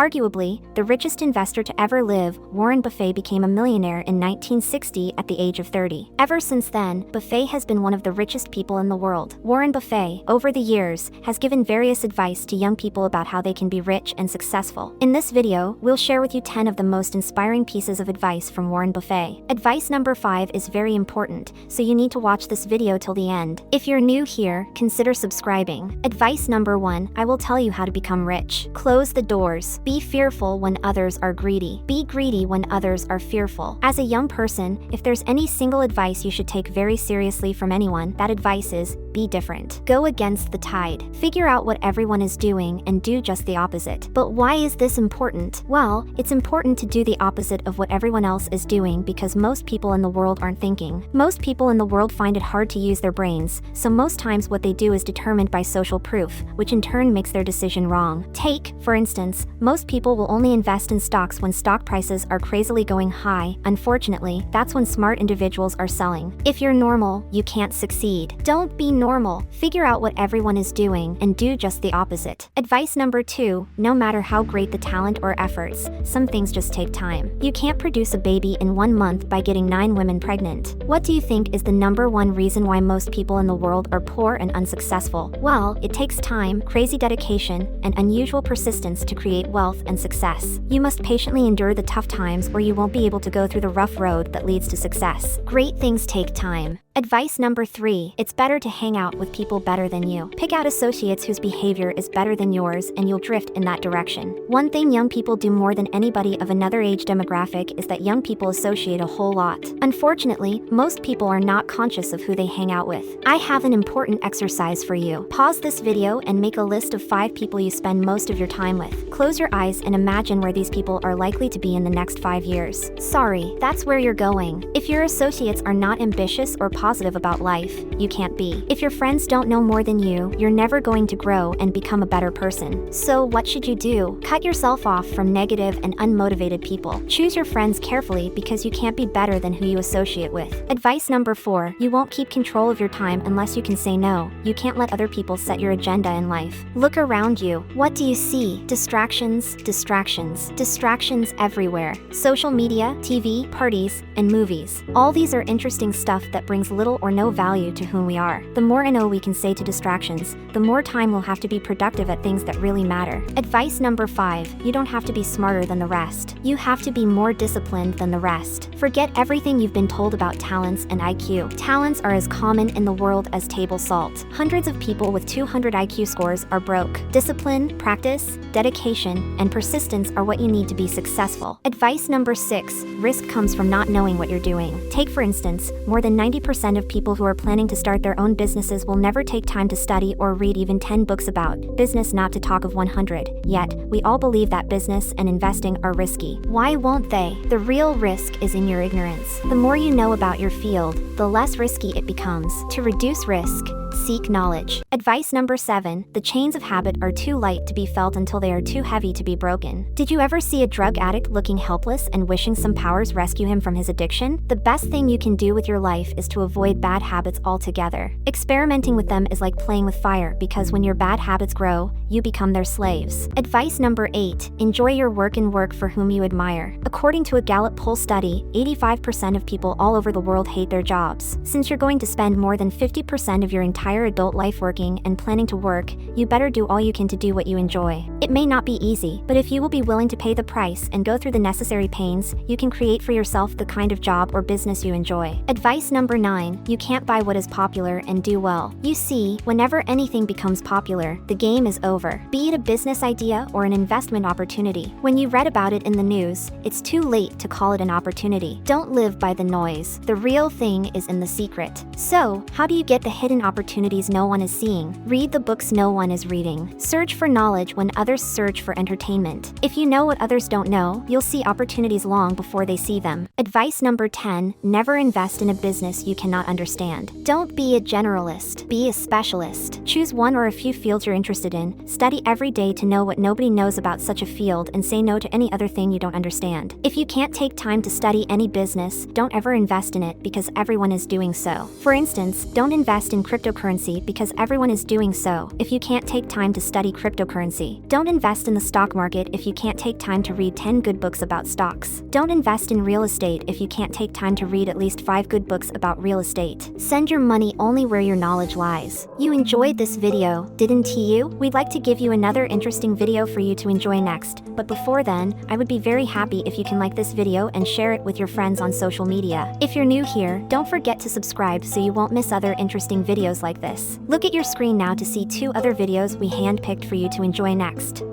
Arguably, the richest investor to ever live, Warren Buffett became a millionaire in 1960 at the age of 30. Ever since then, Buffett has been one of the richest people in the world. Warren Buffett, over the years, has given various advice to young people about how they can be rich and successful. In this video, we'll share with you 10 of the most inspiring pieces of advice from Warren Buffett. Advice number 5 is very important, so you need to watch this video till the end. If you're new here, consider subscribing. Advice number 1, I will tell you how to become rich. Close the doors. Be fearful when others are greedy. Be greedy when others are fearful. As a young person, if there's any single advice you should take very seriously from anyone, that advice is, be different. Go against the tide. Figure out what everyone is doing and do just the opposite. But why is this important? Well, it's important to do the opposite of what everyone else is doing because most people in the world aren't thinking. Most people in the world find it hard to use their brains, so most times what they do is determined by social proof, which in turn makes their decision wrong. Take, for instance, most people will only invest in stocks when stock prices are crazily going high. Unfortunately, that's when smart individuals are selling. If you're normal, you can't succeed. Don't be normal. Figure out what everyone is doing and do just the opposite. Advice number 2, no matter how great the talent or efforts, some things just take time. You can't produce a baby in 1 month by getting 9 women pregnant. What do you think is the number 1 reason why most people in the world are poor and unsuccessful? Well, it takes time, crazy dedication, and unusual persistence to create wealth and success. You must patiently endure the tough times or you won't be able to go through the rough road that leads to success. Great things take time. Advice number 3, it's better to hang out with people better than you. Pick out associates whose behavior is better than yours and you'll drift in that direction. One thing young people do more than anybody of another age demographic is that young people associate a whole lot. Unfortunately, most people are not conscious of who they hang out with. I have an important exercise for you. Pause this video and make a list of 5 people you spend most of your time with. Close your eyes and imagine where these people are likely to be in the next 5 years. Sorry, that's where you're going. If your associates are not ambitious or positive about life, you can't be. If your friends don't know more than you, you're never going to grow and become a better person. So what should you do? Cut yourself off from negative and unmotivated people. Choose your friends carefully because you can't be better than who you associate with. Advice number 4, you won't keep control of your time unless you can say no. You can't let other people set your agenda in life. Look around you. What do you see? Distractions, distractions, distractions everywhere. Social media, TV, parties, and movies. All these are interesting stuff that brings little or no value to whom we are. The more no we can say to distractions, the more time we'll have to be productive at things that really matter. Advice number 5, you don't have to be smarter than the rest. You have to be more disciplined than the rest. Forget everything you've been told about talents and IQ. Talents are as common in the world as table salt. Hundreds of people with 200 IQ scores are broke. Discipline, practice, dedication, and persistence are what you need to be successful. Advice number 6, risk comes from not knowing what you're doing. Take for instance, more than 90% of people who are planning to start their own businesses will never take time to study or read even 10 books about business, not to talk of 100. Yet, we all believe that business and investing are risky. Why won't they? The real risk is in your ignorance. The more you know about your field, the less risky it becomes. To reduce risk, seek knowledge. Advice number 7, the chains of habit are too light to be felt until they are too heavy to be broken. Did you ever see a drug addict looking helpless and wishing some powers rescue him from his addiction? The best thing you can do with your life is to avoid bad habits altogether. Experimenting with them is like playing with fire because when your bad habits grow, you become their slaves. Advice number 8, enjoy your work and work for whom you admire. According to a Gallup poll study, 85% of people all over the world hate their jobs. Since you're going to spend more than 50% of your entire adult life working and planning to work, you better do all you can to do what you enjoy. It may not be easy, but if you will be willing to pay the price and go through the necessary pains, you can create for yourself the kind of job or business you enjoy. Advice number 9, you can't buy what is popular and do well. You see, whenever anything becomes popular, the game is over. Be it a business idea or an investment opportunity. When you read about it in the news, it's too late to call it an opportunity. Don't live by the noise. The real thing is in the secret. So, how do you get the hidden opportunities no one is seeing? Read the books no one is reading. Search for knowledge when others search for entertainment. If you know what others don't know, you'll see opportunities long before they see them. Advice number 10, never invest in a business you cannot understand. Don't be a generalist. Be a specialist. Choose one or a few fields you're interested in. Study every day to know what nobody knows about such a field and say no to any other thing you don't understand. If you can't take time to study any business, don't ever invest in it because everyone is doing so. For instance, don't invest in cryptocurrency cryptocurrency because everyone is doing so if you can't take time to study cryptocurrency. Don't invest in the stock market if you can't take time to read 10 good books about stocks. Don't invest in real estate if you can't take time to read at least 5 good books about real estate. Send your money only where your knowledge lies. You enjoyed this video, didn't you? We'd like to give you another interesting video for you to enjoy next, but before then, I would be very happy if you can like this video and share it with your friends on social media. If you're new here, don't forget to subscribe so you won't miss other interesting videos like this. Look at your screen now to see 2 other videos we handpicked for you to enjoy next.